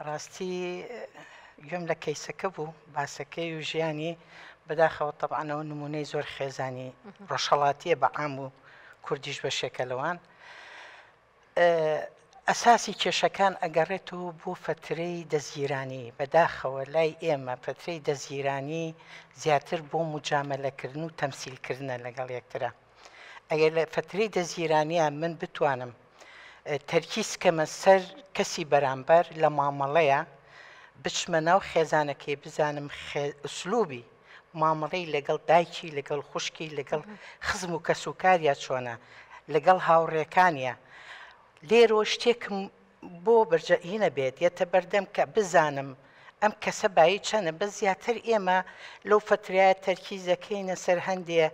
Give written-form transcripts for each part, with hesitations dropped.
ڕاستی گوێم لە کەیسەکە بوو باسەکەی و ژیانی بەداخەوە تەبعانەوە نمونەی زۆر خێزانی ڕۆژهەڵاتیە بە عام و کوردیش بە شێکەلەوان ئەساسی کێشەکان ئەگەڕێتەوە بۆ فترەی دەزگیرانی بەداخەوە لای ئێمە فترەی دەزگیرانی زیاتر بۆ موجامەلەکردن و تەمسیلکردنە لەگەڵ یەکترە ئەگەر لە فترەی دەزگیرانیە من بتوانم تەرکیز کەمە سەر کەسی بەرامبەر لە مامەڵەیە بچمە ناو خێزانەکەی بزانم ئوسلوبی مامەڵەی لەگەڵ دایکی لەگەڵ خوشکی لەگەڵ خزم و کەسوکاریە چۆنە لەگەڵ هاوڕێکانیە لێرۆ شتێکم بۆ بەرجەهینە بێت یەتە بەردەم کە بزانم ئەم کەسە بایی چەنە بە زیاتر ئێمە لەو فترایە تەرکیزەکەینە سەر هەندێ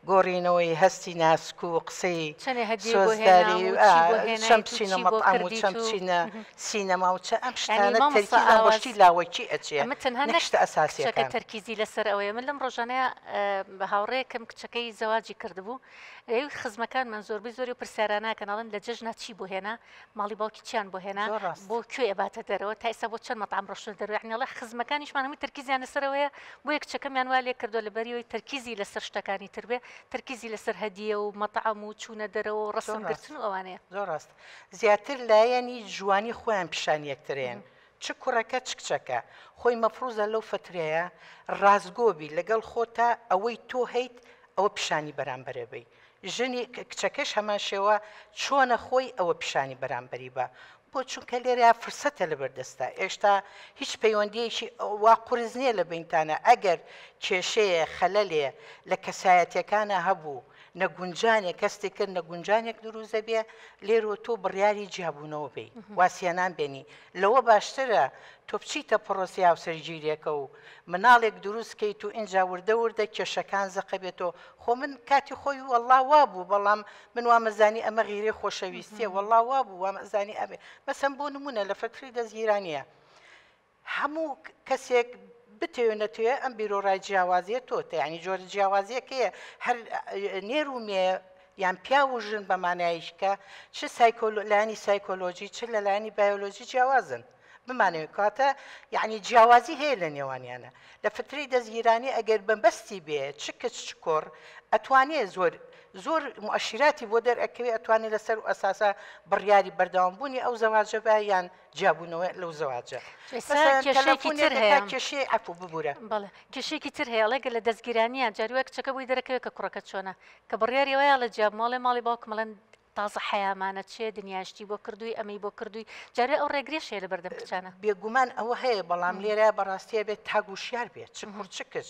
گۆڕینەوەی هەستی ناسک و قسەی سۆزداری چەم بچینە مەطعام و چەم بچینە سینەما و چە ئەم شتانە تەرکیزە بەشتی لاوەکی ئەچێ نەشتە ئەساسیەکە تەرکیزی لەسەر ئەوەیە من لەم ڕۆژانەیە بە هاوڕێیەکەم کچەکەی زەواجی کردبوو خزمەکانمان زۆربەی زۆری پرسیاراناکەن ئەڵێن لە جەژنە چی بۆ هێنا ماڵی باوکی چیان بۆ هێنا بۆ کوێ ئەباتە دەرەوە تا ئێستا بۆ چەند مەطعام ڕۆشتە دەرەوە یعنی خزمەکانیشمان هەمووی تەرکیزیان لەسەرەوەیە بۆ یەک کچەکەمیان وا لێ کردووە لەبەریەوەی تەرکیزی لەسەر شتەکانی تر بێ تەرکیزی لەسەر هەدیە و مەطعام و چوونە دەرەوە و ڕەسمگرتن و ئەوانەیە زۆر ڕاست زیاتر لایەنی جوانی خۆیان پیشان یەکترێن چ کوڕەکە چ کچەکە خۆی مەفروزە لەو فترەیە ڕازگۆبی لەگەڵ خۆتە ئەوەی تۆ هەیت ئەوە پیشانی بەرامبەرە بی ژنی کچەکەش هەمان شێوە چۆنە خۆی ئەوە پیشانی بەرامبەری بە بۆ چونکە لێرە فرسەتە لە بەردەستە ئێشتا هیچ پەیوەندیەکی وا قورز نییە لە بینتانە ئەگەر کێشەیە خەلەلێ لە کەسایەتەکانە هەبوو نەگونجانێک کەستێک کرد نەگونجانێک دروزە بێ لێرۆ تۆ بڕیاری جیابوونەوە بی واسیێنان بێنی لەوە باشترە تۆ بچیتە پرۆسی هاوسەرگیریەکە و مناڵێک دروستکەیت و ئینجا وردە وردە کێشەکان زەقە بێتەوە خۆ من کاتی خۆی وەڵڵا وا بوو بەڵام من وامەزانی ئەمە غیرێ خۆشەویستیە وەڵڵا وا بوو وامەزانی ئەبێ مەسەن بۆ نمونە لە فتری دەزگیرانیە هەموو کەسێک بتێنەتوێ ئەم بیرۆڕای جیاوازیە تۆتە ینی جۆرە جیاوازیەکەیە هەر نێرومێ یان پیا و ژن بەمانایشکە چ لایانی سایکۆلۆژی چ لە لایانی بایۆلۆژی جیاوازن بمانەوێت کاتە یعنی جیاوازی هەیە لە نێوانیانە لە فتری دەزگیرانی ئەگەر بەمبەستی بێ چ کەس چ کۆڕ ئەتوانێت زۆر مؤشراتی بۆ دەرئەکەوێت ئەتوانێت لەسەر و ئەساسا بڕیاری بەردەوامبوونی ئەو زەواجە بە یان جیابوونەوە لەو زەواجە کێشەی عەفو ببوورە بەڵێ کێشەیەکی تر هەیە ئەڵێ لە دەستگیرانیان جاروە کچەکە بووی دەرەکەوێت کە کوڕەکە چۆنە کە بڕیاری وایە لە جیاب ماڵی باوکم مەڵێن تازە حەیامانە چێ دنیاشتی بۆ کردووی ئەمەی بۆ کردووی جارێ ئەو ڕێگرێشەیە لە بەردەم کچانە بێگومان ئەوە هەیە بەڵام لێرە بەڕاستیە بێت تاگوشیار بێت چ کوڕ چ کچ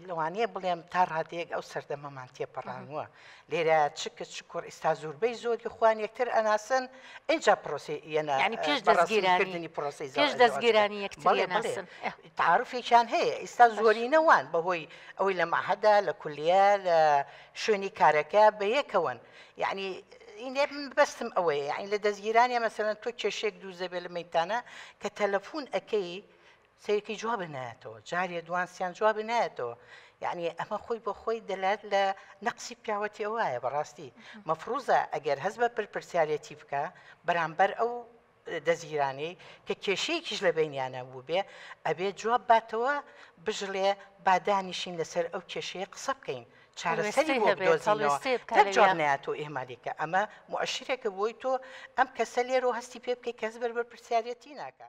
لەوانەیە بڵێم تا ڕادەیەک ئەو سەردەمەمان تێپەڕانووە لێرە چ کچ چ کوڕ ئێستا زۆربەی زۆری خوان یەکتر ئەناسن اینجا پرۆسی ینی پێش دەستگیرانی پێش دەستگیرانی یەکتر ئەناسن تعارفێکیان هەیە ئێستا زۆرینەوان بەهۆی ئەوەی لە مەعهەدا لە کولیە لە شوێنی کارەکە بە یەکەوەن یعنی بەستم ئەوەیە یعنی لە دەستگیرانی مەسەرەن تۆ کێشێک دووزە بێ لە مەیتانە کە تەلەفۆن ئەەکەی سەرەکی جواب نایەتەوە جارێ دوانسییان جواب نایەتەوە یعنی ئەمە خۆی بە خۆی دەلات لە نەقسی پیاوەتی ئەوایە بەڕاستی مەفروزە ئەگەر هەست بە پرسیارەتی بکە بەرامبەر ئەو دەزگیرانەی کە کێشەیەکیش لە بینیانە بوو بێ ئەبێ جواب باتەوە بژڵێ بادانیشین لەسەر ئەو کێشەیە قسە بکەین چارەسەری بۆ بدۆزینەوە جۆر نایەتەوە ئێمالیکە ئەمە مؤشرێکە بۆی تۆ ئەم کەسە لێرە هەستی پێ بکەی کەس بەربەر پرسیارەتی ناکە